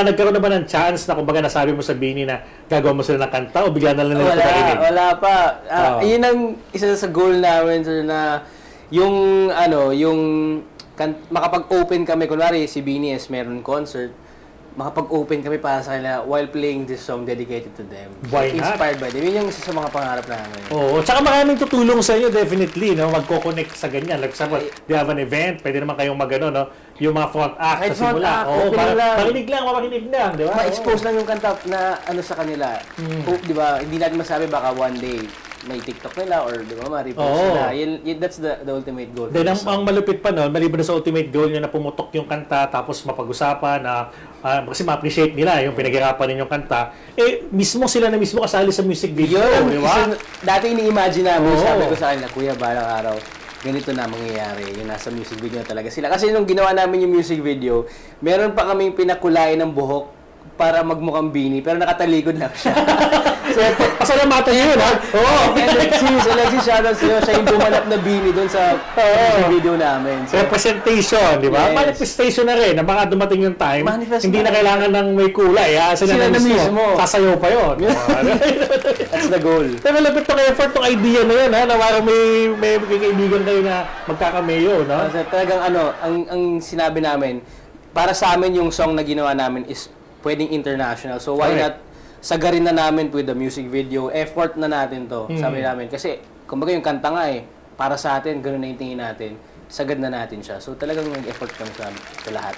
Nagkaroon na ba ng chance na kumbaga nasabi mo sa Bini na gagawa mo sila ng kanta o bigla na lang nila pakainin? Wala pa. Yun ang isa sa goal namin, sir, na yung makapag-open kami, kunwari si Bini is meron concert, makapag-open kami para sa kanila while playing this song dedicated to them. Why not? Inspired by them. Yun yung isa sa mga pangarap namin. Oo. Tsaka maraming tutulong sa inyo, definitely, no? Magko-connect sa ganyan. Like, example, they have an event, pwede naman kayong magano, no? Yung mga front act sa simula. Oo, makinig lang, di ba? Ma-expose lang yung kanta na ano sa kanila. Di ba? Hindi natin masabi baka one day may TikTok nila or di ba ma-repost nila. That's the ultimate goal. Then ang malupit pa noon, maliban na sa ultimate goal niya na pumutok yung kanta tapos mapag-usapan na kasi ma-appreciate nila yung pinaghirapan ninyong kanta, mismo sila na mismo kasali sa music video, di ba? Dati ini-imagine namin, sabi ko sa kanila, Kuya, balang araw, ganito na mangyayari. Yung nasa music video talaga sila. Kasi nung ginawa namin yung music video, meron pa kaming pinakulay ng buhok para magmukhang Bini, pero nakatalikod lang siya. So, pasalamatan yun, ha? Oo. Alexis, shoutout sa'yo. Siya yung bumanap na Bini doon sa music video namin. So, representation, di ba? Yes. Manifestation na rin, na baka dumating yung time, hindi na kailangan ng may kulay, ha? Sila na mismo. Sasayaw pa yun. That's the goal. Pero lapit ng effort, ng idea na yun, ha? Na parang may kaibigan kayo na magkakamayo, no? Kasi talagang ang sinabi namin, para sa amin yung song na ginawa namin is pwedeng international. So why not sagarin na namin with the music video, effort na natin to, sabi namin. Kasi, kumbaga yung kanta nga para sa atin, gano'n na yung tingin natin, sagad na natin siya. So talagang nag-effort kami sa lahat.